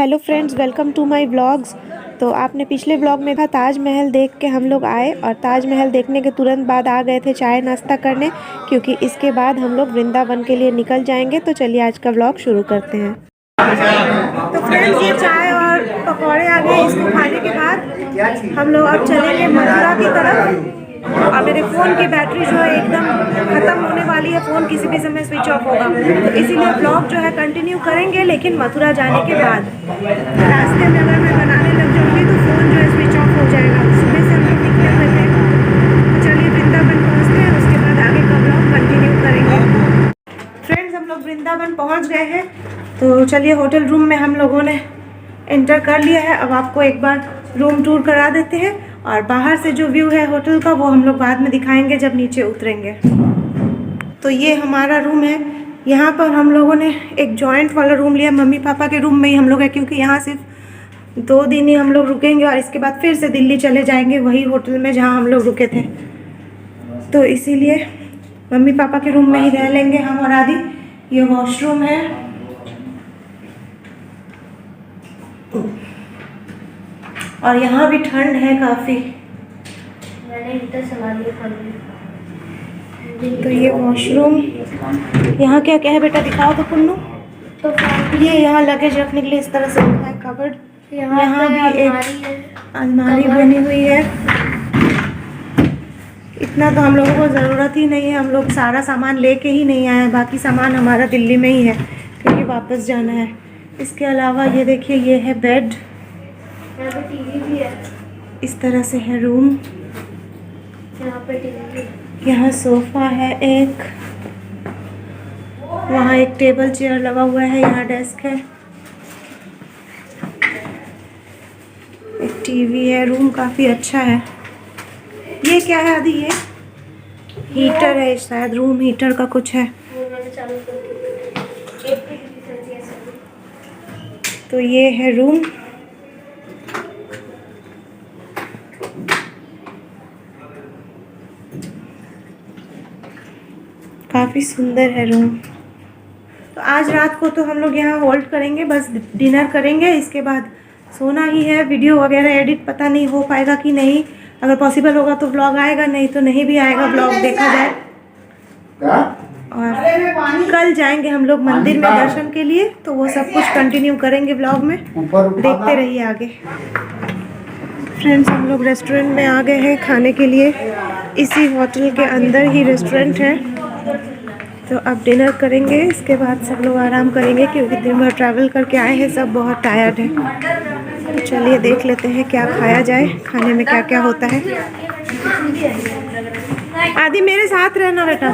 Hello friends, welcome to my vlogs. तो आपने पिछले व्लॉग में था ताजमहल देख के हम लोग आए और ताजमहल देखने के तुरंत बाद आ गए थे चाय नाश्ता करने, क्योंकि इसके बाद हम लोग वृंदावन के लिए निकल जाएंगे। तो चलिए आज का व्लॉग शुरू करते हैं। तो फ्रेंड्स, ये चाय और पकौड़े आ गए। इसको खाने के बाद हम लोग अब चलेंगे मथुरा की तरफ। और मेरे फ़ोन की बैटरी जो है एकदम ख़त्म होने वाली है। फ़ोन किसी भी समय स्विच ऑफ होगा, तो इसीलिए ब्लॉग जो है कंटिन्यू करेंगे, लेकिन मथुरा जाने के बाद। रास्ते में अगर मैं बनाने लग जाऊँगी तो फ़ोन जो है स्विच ऑफ हो जाएगा। सुबह से हम लोग निकले हुए थे। तो चलिए वृंदावन पहुँचते हैं, उसके बाद आगे का ब्लॉग कंटिन्यू करेंगे। फ्रेंड्स, हम लोग वृंदावन पहुँच गए हैं। तो चलिए होटल रूम में हम लोगों ने एंटर कर लिया है। अब आपको एक बार रूम टूर करा देते हैं, और बाहर से जो व्यू है होटल का वो हम लोग बाद में दिखाएंगे जब नीचे उतरेंगे। तो ये हमारा रूम है। यहाँ पर हम लोगों ने एक जॉइंट वाला रूम लिया। मम्मी पापा के रूम में ही हम लोग हैं, क्योंकि यहाँ सिर्फ 2 दिन ही हम लोग रुकेंगे और इसके बाद फिर से दिल्ली चले जाएंगे वही होटल में जहाँ हम लोग रुके थे। तो इसीलिए मम्मी पापा के रूम में ही रह लेंगे हम और आदि। ये वॉशरूम है। और यहाँ भी ठंड है काफ़ी। मैंने हीटर चला लिया। तो ये वॉशरूम, यहाँ क्या क्या है बेटा, दिखाओ तो पुन्नू। तो ये यहाँ लगेज रखने के लिए इस तरह से होता है कबर्ड। यहाँ भी एक अलमारी बनी हुई है। इतना तो हम लोगों को ज़रूरत ही नहीं है, हम लोग सारा सामान लेके ही नहीं आए हैं। बाकी सामान हमारा दिल्ली में ही है, क्योंकि वापस जाना है। इसके अलावा ये देखिए, ये है बेड। यहाँ पे टीवी भी है। इस तरह से है रूम। यहाँ पे टीवी भी है। यहाँ सोफ़ा है एक, वहाँ एक टेबल चेयर लगा हुआ है, यहाँ डेस्क है, एक टीवी है। रूम काफ़ी अच्छा है। ये क्या है आदि? ये हीटर है शायद, रूम हीटर का कुछ है। वो मैंने चालू कर दिया। एक टीवी चलती है सब। तो ये है रूम। काफ़ी सुंदर है रूम। तो आज रात को तो हम लोग यहाँ होल्ड करेंगे, बस डिनर करेंगे, इसके बाद सोना ही है। वीडियो वगैरह एडिट पता नहीं हो पाएगा कि नहीं। अगर पॉसिबल होगा तो व्लॉग आएगा, नहीं तो नहीं भी आएगा व्लॉग, देखा जाए। और कल जाएंगे हम लोग मंदिर में दर्शन के लिए, तो वो सब कुछ कंटिन्यू करेंगे व्लॉग में, देखते रहिए आगे। फ्रेंड्स, हम लोग रेस्टोरेंट में आ गए हैं खाने के लिए। इसी होटल के अंदर ही रेस्टोरेंट है। तो अब डिनर करेंगे, इसके बाद सब लोग आराम करेंगे, क्योंकि दिन भर ट्रैवल करके आए हैं, सब बहुत टायर्ड हैं। तो चलिए देख लेते हैं क्या खाया जाए, खाने में क्या क्या होता है। आदि मेरे साथ रहना बेटा।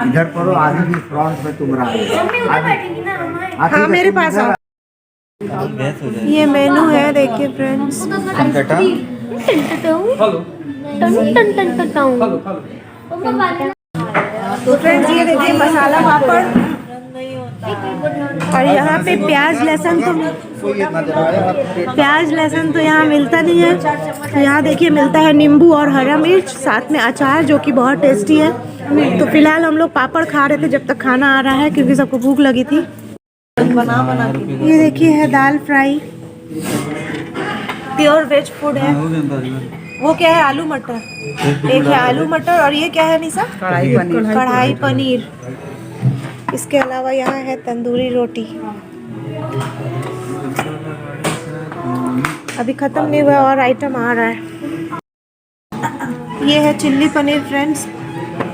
इधर करो, आगे भी फ्रंट में तुम रहो। हाँ, मेरे पास आओ। ये मेनू है, देखिए फ्रेंड्स। तो फ्रेंड्स, ये देखिए मसाला पापड़, और यहाँ पे प्याज लहसुन तो यहाँ मिलता नहीं है। तो यहाँ देखिए मिलता है नींबू और हरा मिर्च, साथ में अचार, जो कि बहुत टेस्टी है। तो फिलहाल हम लोग पापड़ खा रहे थे जब तक खाना आ रहा है, क्योंकि सबको भूख लगी थी। ये देखिए है दाल फ्राई, प्योर वेज फूड है। वो क्या है? आलू मटर। एक है आलू मटर, और ये क्या है निशा? कढ़ाई पनीर। इसके अलावा यहाँ है तंदूरी रोटी। अभी ख़त्म नहीं हुआ और आइटम आ रहा है। ये है चिल्ली पनीर फ्रेंड्स।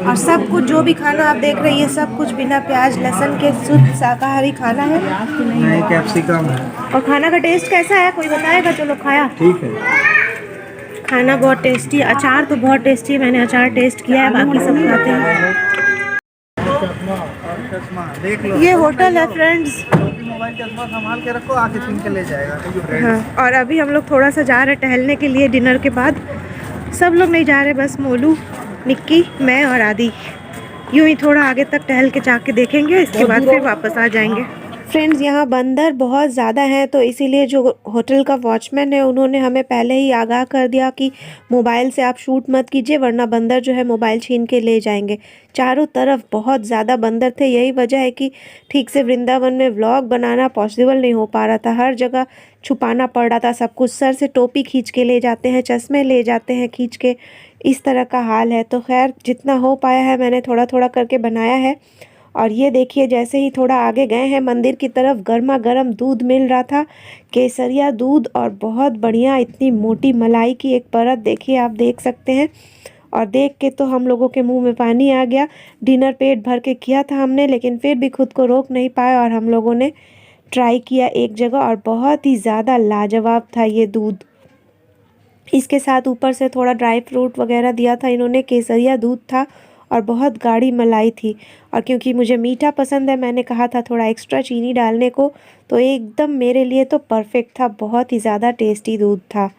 और सब कुछ जो भी खाना आप देख रहे हैं, सब कुछ बिना प्याज लहसुन के शुद्ध शाकाहारी खाना है। नहीं, कैप्सिकम है। और खाना का टेस्ट कैसा है, कोई बताएगा? चलो खाया, ठीक है। खाना बहुत टेस्टी, अचार तो बहुत टेस्टी है। मैंने अचार टेस्ट किया है, बाकी सब खाते हैं। देख लो, ये होटल है फ्रेंड्स। मोबाइल चश्मा संभाल के रखो, आके छीन के ले जाएगा। हाँ, और अभी हम लोग थोड़ा सा जा रहे हैं टहलने के लिए डिनर के बाद। सब लोग नहीं जा रहे, बस मोलू, निक्की, मैं और आदि। यूँ ही थोड़ा आगे तक टहल के जाके देखेंगे, इसके बाद फिर वापस आ जाएंगे। फ्रेंड्स यहाँ बंदर बहुत ज़्यादा हैं, तो इसीलिए जो होटल का वॉचमैन है उन्होंने हमें पहले ही आगाह कर दिया कि मोबाइल से आप शूट मत कीजिए वरना बंदर जो है मोबाइल छीन के ले जाएंगे। चारों तरफ बहुत ज़्यादा बंदर थे, यही वजह है कि ठीक से वृंदावन में व्लॉग बनाना पॉसिबल नहीं हो पा रहा था। हर जगह छुपाना पड़ रहा था सब कुछ। सर से टोपी खींच के ले जाते हैं, चश्मे ले जाते हैं खींच के, इस तरह का हाल है। तो खैर जितना हो पाया है मैंने थोड़ा थोड़ा करके बनाया है। और ये देखिए जैसे ही थोड़ा आगे गए हैं मंदिर की तरफ, गर्मा गर्म दूध मिल रहा था, केसरिया दूध, और बहुत बढ़िया इतनी मोटी मलाई की एक परत देखिए, आप देख सकते हैं। और देख के तो हम लोगों के मुंह में पानी आ गया। डिनर पेट भर के किया था हमने, लेकिन फिर भी खुद को रोक नहीं पाए और हम लोगों ने ट्राई किया एक जगह, और बहुत ही ज़्यादा लाजवाब था ये दूध। इसके साथ ऊपर से थोड़ा ड्राई फ्रूट वगैरह दिया था इन्होंने, केसरिया दूध था और बहुत गाढ़ी मलाई थी। और क्योंकि मुझे मीठा पसंद है मैंने कहा था थोड़ा एक्स्ट्रा चीनी डालने को, तो एकदम मेरे लिए तो परफेक्ट था। बहुत ही ज़्यादा टेस्टी दूध था।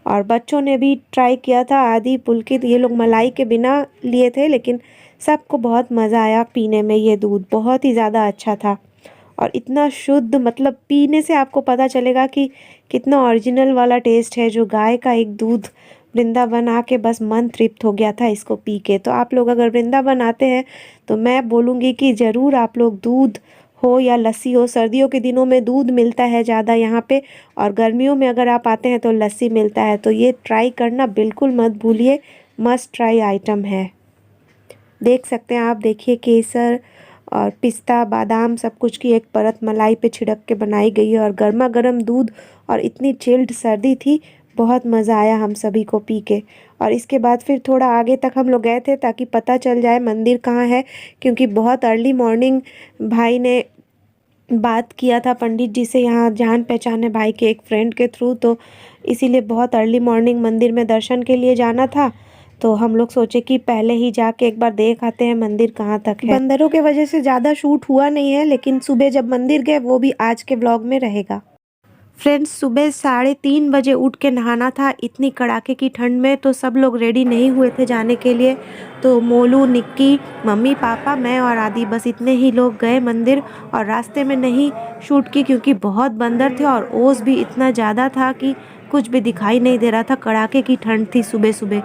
और बच्चों ने भी ट्राई किया था, आदि पुलकित, ये लोग मलाई के बिना लिए थे, लेकिन सबको बहुत मज़ा आया पीने में। ये दूध बहुत ही ज़्यादा अच्छा था और इतना शुद्ध, मतलब पीने से आपको पता चलेगा कि कितना ओरिजिनल वाला टेस्ट है। जो गाय का एक दूध, वृंदावन आके बस मन तृप्त हो गया था इसको पी के। तो आप लोग अगर वृंदावन आते हैं तो मैं बोलूँगी कि ज़रूर आप लोग दूध हो या लस्सी हो, सर्दियों के दिनों में दूध मिलता है ज़्यादा यहाँ पे, और गर्मियों में अगर आप आते हैं तो लस्सी मिलता है। तो ये ट्राई करना बिल्कुल मत भूलिए, मस्ट ट्राई आइटम है। देख सकते हैं आप, देखिए केसर और पिस्ता बादाम सब कुछ की एक परत मलाई पे छिड़क के बनाई गई है, और गर्मा गर्म दूध, और इतनी चिल्ड सर्दी थी, बहुत मज़ा आया हम सभी को पी के। और इसके बाद फिर थोड़ा आगे तक हम लोग गए थे ताकि पता चल जाए मंदिर कहाँ है, क्योंकि बहुत अर्ली मॉर्निंग भाई ने बात किया था पंडित जी से, यहाँ जान पहचान है भाई के एक फ्रेंड के थ्रू, तो इसीलिए बहुत अर्ली मॉर्निंग मंदिर में दर्शन के लिए जाना था। तो हम लोग सोचे कि पहले ही जाके एक बार देख आते हैं मंदिर कहाँ तक है। बंदरों के वजह से ज़्यादा शूट हुआ नहीं है, लेकिन सुबह जब मंदिर गए वो भी आज के व्लॉग में रहेगा। फ्रेंड्स सुबह 3:30 बजे उठ के नहाना था इतनी कड़ाके की ठंड में, तो सब लोग रेडी नहीं हुए थे जाने के लिए। तो मोलू, निक्की, मम्मी, पापा, मैं और आदि, बस इतने ही लोग गए मंदिर। और रास्ते में नहीं शूट की क्योंकि बहुत बंदर थे और ओस भी इतना ज़्यादा था कि कुछ भी दिखाई नहीं दे रहा था। कड़ाके की ठंड थी। सुबह सुबह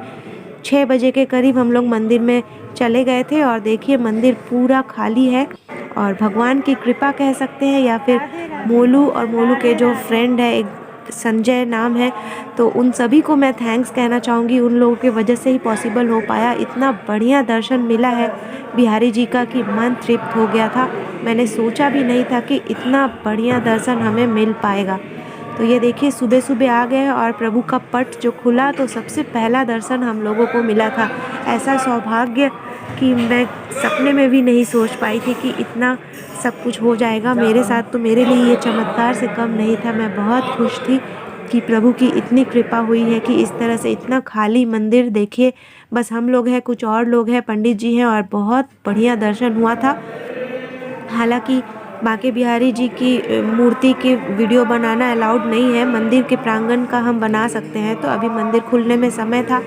6 बजे के करीब हम लोग मंदिर में चले गए थे, और देखिए मंदिर पूरा खाली है। और भगवान की कृपा कह सकते हैं, या फिर मोलू और मोलू के जो फ्रेंड है, एक संजय नाम है, तो उन सभी को मैं थैंक्स कहना चाहूँगी। उन लोगों की वजह से ही पॉसिबल हो पाया। इतना बढ़िया दर्शन मिला है बिहारी जी का कि मन तृप्त हो गया था। मैंने सोचा भी नहीं था कि इतना बढ़िया दर्शन हमें मिल पाएगा। तो ये देखिए सुबह सुबह आ गए और प्रभु का पट जो खुला, तो सबसे पहला दर्शन हम लोगों को मिला था। ऐसा सौभाग्य कि मैं सपने में भी नहीं सोच पाई थी कि इतना सब कुछ हो जाएगा मेरे साथ। तो मेरे लिए ये चमत्कार से कम नहीं था। मैं बहुत खुश थी कि प्रभु की इतनी कृपा हुई है कि इस तरह से इतना खाली मंदिर, देखिए बस हम लोग हैं, कुछ और लोग हैं, पंडित जी हैं, और बहुत बढ़िया दर्शन हुआ था। हालांकि बांके बिहारी जी की मूर्ति की वीडियो बनाना अलाउड नहीं है, मंदिर के प्रांगण का हम बना सकते हैं। तो अभी मंदिर खुलने में समय था,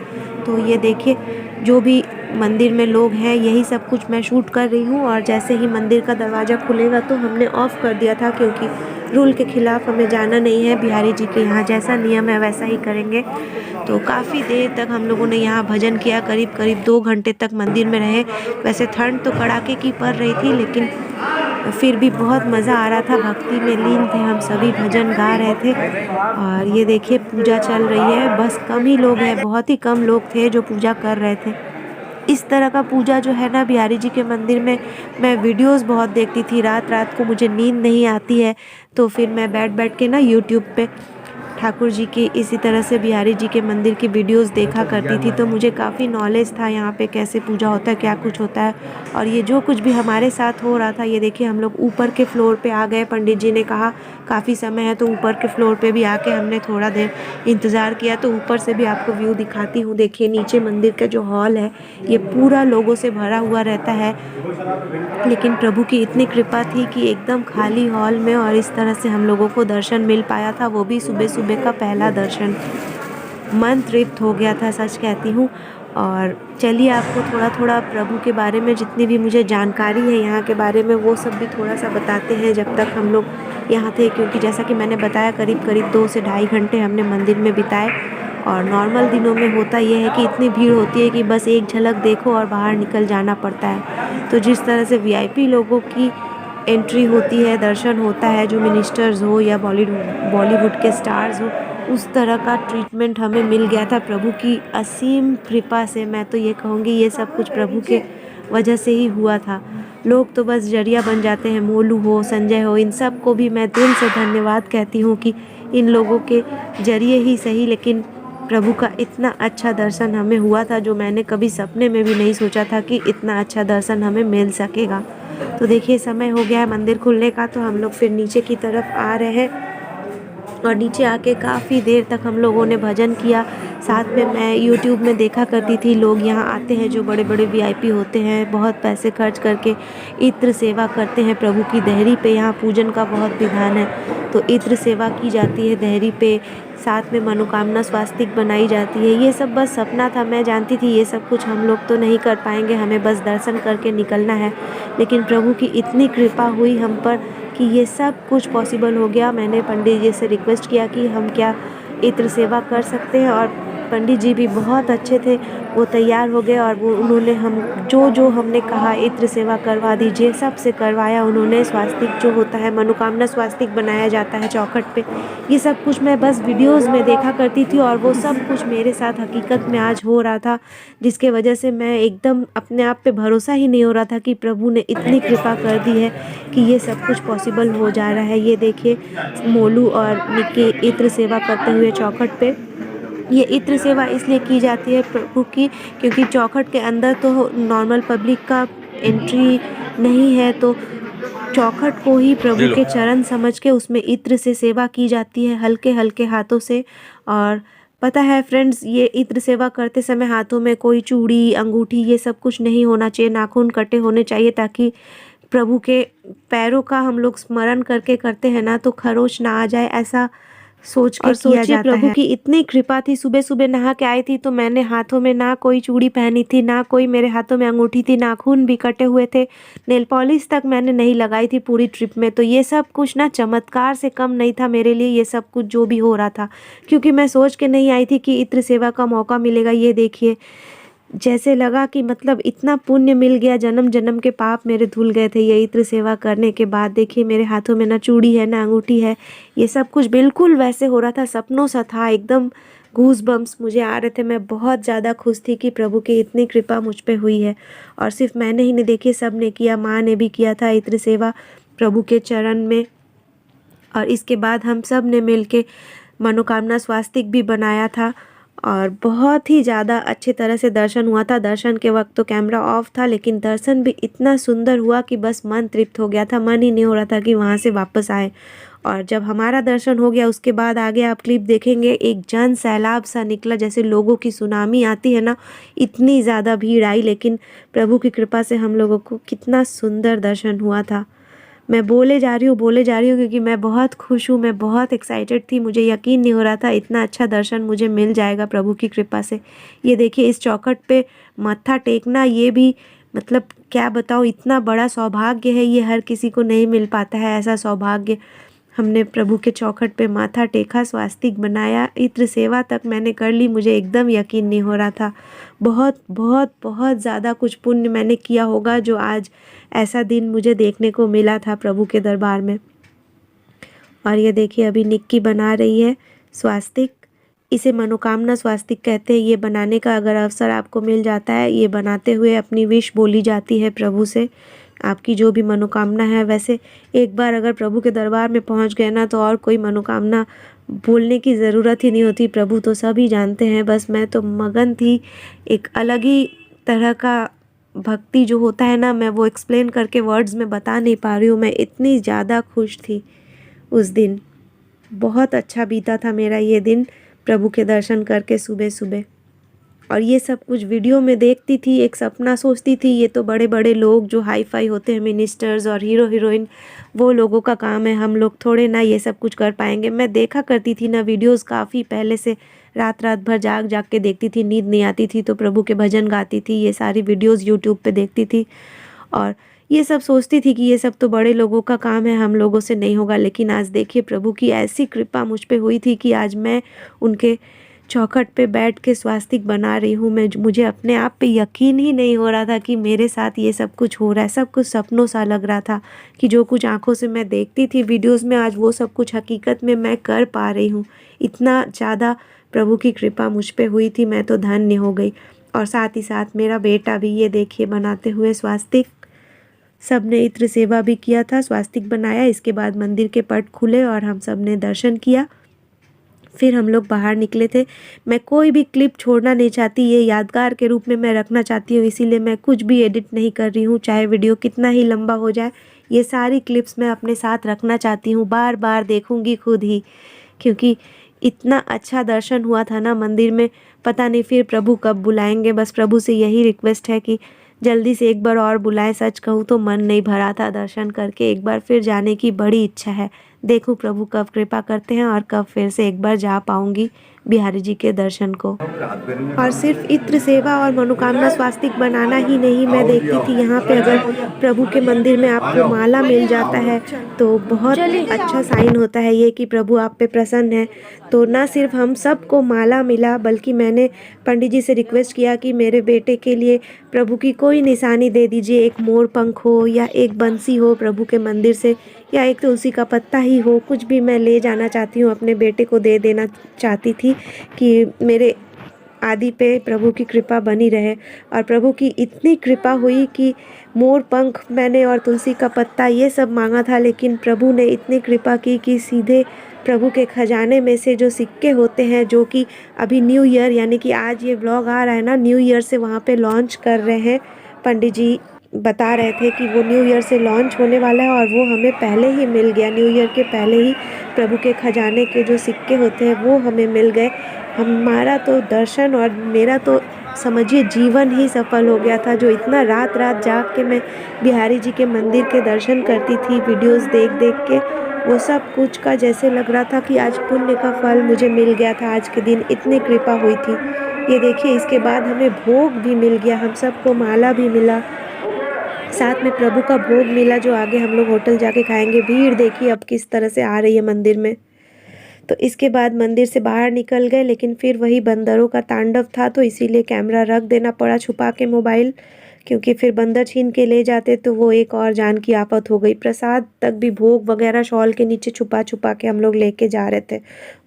तो ये देखिए जो भी मंदिर में लोग हैं यही सब कुछ मैं शूट कर रही हूँ। और जैसे ही मंदिर का दरवाज़ा खुलेगा तो हमने ऑफ़ कर दिया था, क्योंकि रूल के ख़िलाफ़ हमें जाना नहीं है। बिहारी जी के यहाँ जैसा नियम है वैसा ही करेंगे। तो काफ़ी देर तक हम लोगों ने यहाँ भजन किया, करीब करीब 2 घंटे तक मंदिर में रहे। वैसे ठंड तो कड़ाके की पड़ रही थी, लेकिन फिर भी बहुत मज़ा आ रहा था। भक्ति में लीन थे हम सभी, भजन गा रहे थे। और ये देखिए पूजा चल रही है, बस कम ही लोग हैं, बहुत ही कम लोग थे जो पूजा कर रहे थे। इस तरह का पूजा जो है ना बिहारी जी के मंदिर में, मैं वीडियोस बहुत देखती थी। रात रात को मुझे नींद नहीं आती है, तो फिर मैं बैठ के ना यूट्यूब पे ठाकुर जी की, इसी तरह से बिहारी जी के मंदिर की वीडियोस देखा करती थी। तो मुझे काफ़ी नॉलेज था यहाँ पे कैसे पूजा होता है, क्या कुछ होता है। और ये जो कुछ भी हमारे साथ हो रहा था, ये देखिए हम लोग ऊपर के फ्लोर पे आ गए। पंडित जी ने कहा काफ़ी समय है, तो ऊपर के फ्लोर पे भी आके हमने थोड़ा देर इंतज़ार किया। तो ऊपर से भी आपको व्यू दिखाती हूँ। देखिए नीचे मंदिर का जो हॉल है ये पूरा लोगों से भरा हुआ रहता है, लेकिन प्रभु की इतनी कृपा थी कि एकदम खाली हॉल में और इस तरह से हम लोगों को दर्शन मिल पाया था, वो भी सुबह सुबह का पहला दर्शन। मन तृप्त हो गया था, सच कहती हूँ। और चलिए आपको थोड़ा थोड़ा प्रभु के बारे में जितनी भी मुझे जानकारी है यहाँ के बारे में वो सब भी थोड़ा सा बताते हैं जब तक हम लोग यहाँ थे, क्योंकि जैसा कि मैंने बताया करीब करीब 2 से ढाई घंटे हमने मंदिर में बिताए। और नॉर्मल दिनों में होता ये है कि इतनी भीड़ होती है कि बस एक झलक देखो और बाहर निकल जाना पड़ता है। तो जिस तरह से वीआईपी लोगों की एंट्री होती है, दर्शन होता है, जो मिनिस्टर्स हो या बॉलीवुड के स्टार्स हो, उस तरह का ट्रीटमेंट हमें मिल गया था प्रभु की असीम कृपा से। मैं तो ये कहूँगी ये सब कुछ प्रभु के वजह से ही हुआ था। लोग तो बस जरिया बन जाते हैं, मोलू हो, संजय हो, इन सब को भी मैं दिल से धन्यवाद कहती हूँ कि इन लोगों के जरिए ही सही लेकिन प्रभु का इतना अच्छा दर्शन हमें हुआ था, जो मैंने कभी सपने में भी नहीं सोचा था कि इतना अच्छा दर्शन हमें मिल सकेगा। तो देखिए समय हो गया है मंदिर खुलने का, तो हम लोग फिर नीचे की तरफ आ रहे हैं। और नीचे आके काफ़ी देर तक हम लोगों ने भजन किया। साथ में मैं यूट्यूब में देखा करती थी लोग यहाँ आते हैं जो बड़े बड़े वीआईपी होते हैं, बहुत पैसे खर्च करके इत्र सेवा करते हैं प्रभु की देहरी पे। यहाँ पूजन का बहुत विधान है, तो इत्र सेवा की जाती है देहरी पे। साथ में मनोकामना स्वास्तिक बनाई जाती है। ये सब बस सपना था, मैं जानती थी ये सब कुछ हम लोग तो नहीं कर पाएंगे, हमें बस दर्शन करके निकलना है। लेकिन प्रभु की इतनी कृपा हुई हम पर कि ये सब कुछ पॉसिबल हो गया। मैंने पंडित जी से रिक्वेस्ट किया कि हम क्या इत्र सेवा कर सकते हैं, और पंडित जी भी बहुत अच्छे थे, वो तैयार हो गए और उन्होंने हम जो हमने कहा इत्र सेवा करवा दीजिए, सब से करवाया उन्होंने। स्वास्तिक जो होता है, मनोकामना स्वास्तिक बनाया जाता है चौखट पे, ये सब कुछ मैं बस वीडियोज़ में देखा करती थी और वो सब कुछ मेरे साथ हकीकत में आज हो रहा था, जिसके वजह से मैं एकदम अपने आप पे भरोसा ही नहीं हो रहा था कि प्रभु ने इतनी कृपा कर दी है कि ये सब कुछ पॉसिबल हो जा रहा है। ये देखिए मोलू और निक्की इत्र सेवा करते हुए चौखट पे। ये इत्र सेवा इसलिए की जाती है प्रभु की क्योंकि चौखट के अंदर तो नॉर्मल पब्लिक का एंट्री नहीं है, तो चौखट को ही प्रभु के चरण समझ के उसमें इत्र से सेवा की जाती है, हल्के हल्के हाथों से। और पता है फ्रेंड्स, ये इत्र सेवा करते समय हाथों में कोई चूड़ी, अंगूठी, ये सब कुछ नहीं होना चाहिए। नाखून कटे होने चाहिए ताकि प्रभु के पैरों का हम लोग स्मरण करके करते हैं ना, तो खरोच ना आ जाए, ऐसा सोच के किया जाता है। प्रभु की इतनी कृपा थी, सुबह सुबह नहा के आई थी तो मैंने हाथों में ना कोई चूड़ी पहनी थी, ना कोई मेरे हाथों में अंगूठी थी, नाखून भी कटे हुए थे, नेल पॉलिश तक मैंने नहीं लगाई थी पूरी ट्रिप में। तो ये सब कुछ ना चमत्कार से कम नहीं था मेरे लिए, ये सब कुछ जो भी हो रहा था, क्योंकि मैं सोच के नहीं आई थी कि इत्र सेवा का मौका मिलेगा। ये देखिए जैसे लगा कि मतलब इतना पुण्य मिल गया, जन्म जन्म के पाप मेरे धुल गए थे ये इत्र सेवा करने के बाद। देखिए मेरे हाथों में ना चूड़ी है ना अंगूठी है, ये सब कुछ बिल्कुल वैसे हो रहा था, सपनों सा था, एकदम गूज बम्स मुझे आ रहे थे। मैं बहुत ज़्यादा खुश थी कि प्रभु की इतनी कृपा मुझ पे हुई है। और सिर्फ मैंने ही नहीं, देखिए सब ने किया, माँ ने भी किया था इत्र सेवा प्रभु के चरण में। और इसके बाद हम सब ने मिल के मनोकामना स्वास्तिक भी बनाया था और बहुत ही ज़्यादा अच्छे तरह से दर्शन हुआ था। दर्शन के वक्त तो कैमरा ऑफ था, लेकिन दर्शन भी इतना सुंदर हुआ कि बस मन तृप्त हो गया था, मन ही नहीं हो रहा था कि वहाँ से वापस आए। और जब हमारा दर्शन हो गया उसके बाद आगे आप क्लिप देखेंगे, एक जन सैलाब सा निकला, जैसे लोगों की सुनामी आती है ना, इतनी ज़्यादा भीड़ आई। लेकिन प्रभु की कृपा से हम लोगों को कितना सुंदर दर्शन हुआ था। मैं बोले जा रही हूँ क्योंकि मैं बहुत खुश हूँ, मैं बहुत एक्साइटेड थी, मुझे यकीन नहीं हो रहा था इतना अच्छा दर्शन मुझे मिल जाएगा प्रभु की कृपा से। ये देखिए इस चौखट पे मत्था टेकना, ये भी मतलब क्या बताऊँ, इतना बड़ा सौभाग्य है, ये हर किसी को नहीं मिल पाता है ऐसा सौभाग्य। हमने प्रभु के चौखट पे माथा टेका, स्वास्तिक बनाया, इत्र सेवा तक मैंने कर ली, मुझे एकदम यकीन नहीं हो रहा था। बहुत बहुत बहुत ज़्यादा कुछ पुण्य मैंने किया होगा जो आज ऐसा दिन मुझे देखने को मिला था प्रभु के दरबार में। और ये देखिए अभी निक्की बना रही है स्वास्तिक, इसे मनोकामना स्वास्तिक कहते हैं। ये बनाने का अगर अवसर आपको मिल जाता है, ये बनाते हुए अपनी विश बोली जाती है प्रभु से, आपकी जो भी मनोकामना है। वैसे एक बार अगर प्रभु के दरबार में पहुंच गए ना, तो और कोई मनोकामना बोलने की ज़रूरत ही नहीं होती, प्रभु तो सभी जानते हैं। बस मैं तो मगन थी, एक अलग ही तरह का भक्ति जो होता है ना, मैं वो एक्सप्लेन करके वर्ड्स में बता नहीं पा रही हूँ। मैं इतनी ज़्यादा खुश थी उस दिन, बहुत अच्छा बीता था मेरा ये दिन प्रभु के दर्शन करके सुबह सुबह। और ये सब कुछ वीडियो में देखती थी, एक सपना सोचती थी, ये तो बड़े बड़े लोग जो हाई फाई होते हैं, मिनिस्टर्स और हीरो हीरोइन, वो लोगों का काम है, हम लोग थोड़े ना ये सब कुछ कर पाएंगे। मैं देखा करती थी ना वीडियोस काफ़ी पहले से रात रात भर जाग जाग के देखती थी, नींद नहीं आती थी तो प्रभु के भजन गाती थी, ये सारी वीडियोस यूट्यूब पे देखती थी और ये सब सोचती थी कि ये सब तो बड़े लोगों का काम है, हम लोगों से नहीं होगा। लेकिन आज देखिए प्रभु की ऐसी कृपा मुझ पे हुई थी कि आज मैं उनके चौखट पे बैठ के स्वास्तिक बना रही हूँ। मुझे अपने आप पे यकीन ही नहीं हो रहा था कि मेरे साथ ये सब कुछ हो रहा है। सब कुछ सपनों सा लग रहा था कि जो कुछ आंखों से मैं देखती थी वीडियोस में, आज वो सब कुछ हकीकत में मैं कर पा रही हूँ। इतना ज़्यादा प्रभु की कृपा मुझ पे हुई थी, मैं तो धन्य हो गई। और साथ ही साथ मेरा बेटा भी ये देखिए बनाते हुए स्वास्तिक, सब ने इत्र सेवा भी किया था, स्वास्तिक बनाया। इसके बाद मंदिर के पट खुले और हम सब ने दर्शन किया। फिर हम लोग बाहर निकले थे। मैं कोई भी क्लिप छोड़ना नहीं चाहती, ये यादगार के रूप में मैं रखना चाहती हूँ, इसीलिए मैं कुछ भी एडिट नहीं कर रही हूँ, चाहे वीडियो कितना ही लंबा हो जाए। ये सारी क्लिप्स मैं अपने साथ रखना चाहती हूँ, बार बार देखूँगी खुद ही, क्योंकि इतना अच्छा दर्शन हुआ था ना मंदिर में। पता नहीं फिर प्रभु कब बुलाएंगे, बस प्रभु से यही रिक्वेस्ट है कि जल्दी से एक बार और बुलाएं। सच कहूँ तो मन नहीं भरा था दर्शन करके, एक बार फिर जाने की बड़ी इच्छा है। देखूँ प्रभु कब कृपा करते हैं और कब फिर से एक बार जा पाऊँगी बिहारी जी के दर्शन को। और सिर्फ इत्र सेवा और मनोकामना स्वास्तिक बनाना ही नहीं, मैं देखती थी यहाँ पे अगर प्रभु के मंदिर में आपको माला मिल जाता है तो बहुत अच्छा साइन होता है ये कि प्रभु आप पे प्रसन्न है। तो ना सिर्फ हम सबको माला मिला, बल्कि मैंने पंडित जी से रिक्वेस्ट किया कि मेरे बेटे के लिए प्रभु की कोई निशानी दे दीजिए, एक मोर पंख हो या एक बंसी हो प्रभु के मंदिर से, या एक तुलसी का पत्ता ही हो, कुछ भी मैं ले जाना चाहती हूँ, अपने बेटे को दे देना चाहती थी कि मेरे आदि पे प्रभु की कृपा बनी रहे। और प्रभु की इतनी कृपा हुई कि मोर पंख मैंने और तुलसी का पत्ता ये सब मांगा था, लेकिन प्रभु ने इतनी कृपा की कि सीधे प्रभु के खजाने में से जो सिक्के होते हैं, जो कि अभी न्यू ईयर यानी कि आज ये व्लॉग आ रहा है ना, न्यू ईयर से वहाँ पे लॉन्च कर रहे हैं। पंडित जी बता रहे थे कि वो न्यू ईयर से लॉन्च होने वाला है और वो हमें पहले ही मिल गया। न्यू ईयर के पहले ही प्रभु के खजाने के जो सिक्के होते हैं वो हमें मिल गए। हमारा तो दर्शन और मेरा तो समझिए जीवन ही सफल हो गया था। जो इतना रात रात जाग के मैं बिहारी जी के मंदिर के दर्शन करती थी वीडियोस देख देख के, वो सब कुछ का जैसे लग रहा था कि आज पुण्य का फल मुझे मिल गया था। आज के दिन इतनी कृपा हुई थी। ये देखिए इसके बाद हमें भोग भी मिल गया, हम सबको माला भी मिला, साथ में प्रभु का भोग मिला जो आगे हम लोग होटल जाके खाएंगे। भीड़ देखिए अब किस तरह से आ रही है मंदिर में। तो इसके बाद मंदिर से बाहर निकल गए, लेकिन फिर वही बंदरों का तांडव था तो इसीलिए कैमरा रख देना पड़ा छुपा के मोबाइल, क्योंकि फिर बंदर छीन के ले जाते तो वो एक और जान की आफत हो गई। प्रसाद तक भी भोग वगैरह शॉल के नीचे छुपा छुपा के हम लोग लेके जा रहे थे,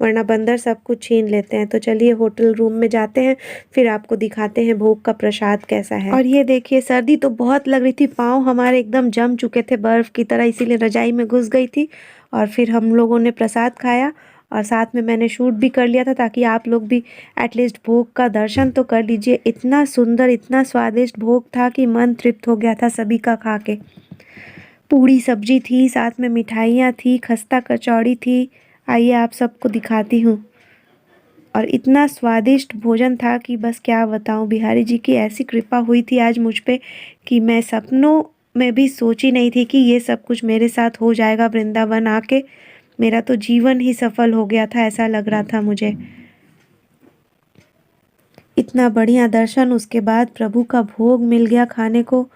वरना बंदर सब कुछ छीन लेते हैं। तो चलिए होटल रूम में जाते हैं, फिर आपको दिखाते हैं भोग का प्रसाद कैसा है। और ये देखिए सर्दी तो बहुत लग रही थी, पाँव हमारे एकदम जम चुके थे बर्फ़ की तरह, इसीलिए रजाई में घुस गई थी। और फिर हम लोगों ने प्रसाद खाया और साथ में मैंने शूट भी कर लिया था ताकि आप लोग भी एटलीस्ट भोग का दर्शन तो कर लीजिए। इतना सुंदर इतना स्वादिष्ट भोग था कि मन तृप्त हो गया था सभी का खा के। पूड़ी सब्जी थी, साथ में मिठाइयाँ थी, खस्ता कचौड़ी थी। आइए आप सबको दिखाती हूँ। और इतना स्वादिष्ट भोजन था कि बस क्या बताऊँ, बिहारी जी की ऐसी कृपा हुई थी आज मुझ पे कि मैं सपनों में भी सोची नहीं थी कि ये सब कुछ मेरे साथ हो जाएगा। वृंदावन आके मेरा तो जीवन ही सफल हो गया था, ऐसा लग रहा था मुझे। इतना बढ़िया दर्शन, उसके बाद प्रभु का भोग मिल गया खाने को।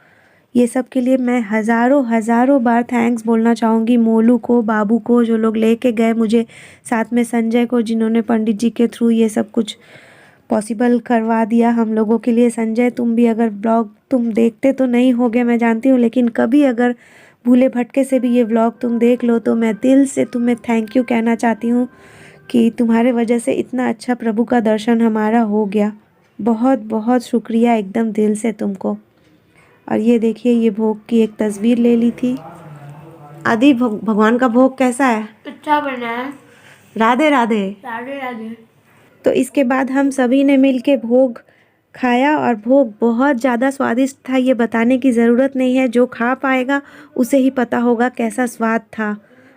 ये सब के लिए मैं हज़ारों बार थैंक्स बोलना चाहूँगी मोलू को, बाबू को, जो लोग लेके गए मुझे, साथ में संजय को जिन्होंने पंडित जी के थ्रू ये सब कुछ पॉसिबल करवा दिया हम लोगों के लिए। संजय तुम भी अगर ब्लॉग तुम देखते तो नहीं होगे मैं जानती हूँ, लेकिन कभी अगर भूले भटके से भी ये व्लॉग तुम देख लो तो मैं दिल से तुम्हें थैंक यू कहना चाहती हूँ कि तुम्हारे वजह से इतना अच्छा प्रभु का दर्शन हमारा हो गया। बहुत बहुत शुक्रिया एकदम दिल से तुमको। और ये देखिए ये भोग की एक तस्वीर ले ली थी। आदि भगवान का भोग कैसा है? अच्छा बना है। राधे राधे। राधे राधे। तो इसके बाद हम सभी ने मिलके भोग खाया और भोग बहुत ज़्यादा स्वादिष्ट था, ये बताने की ज़रूरत नहीं है, जो खा पाएगा उसे ही पता होगा कैसा स्वाद था।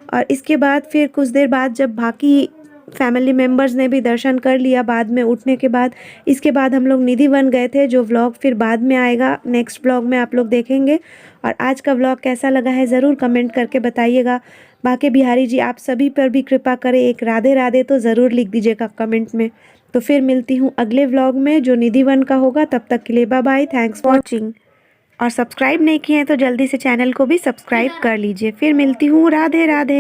और इसके बाद फिर कुछ देर बाद जब बाकी फैमिली मेम्बर्स ने भी दर्शन कर लिया बाद में उठने के बाद, इसके बाद हम लोग निधि वन गए थे, जो व्लॉग फिर बाद में आएगा, नेक्स्ट व्लॉग में आप लोग देखेंगे। और आज का व्लॉग कैसा लगा है ज़रूर कमेंट करके बताइएगा। बाकी बिहारी जी आप सभी पर भी कृपा करें, एक राधे राधे तो ज़रूर लिख दीजिएगा कमेंट में। तो फिर मिलती हूँ अगले व्लॉग में जो निधि वन का होगा। तब तक के लिए bye bye, thanks for watching. और सब्सक्राइब नहीं किए हैं तो जल्दी से चैनल को भी सब्सक्राइब कर लीजिए। फिर मिलती हूँ, राधे राधे।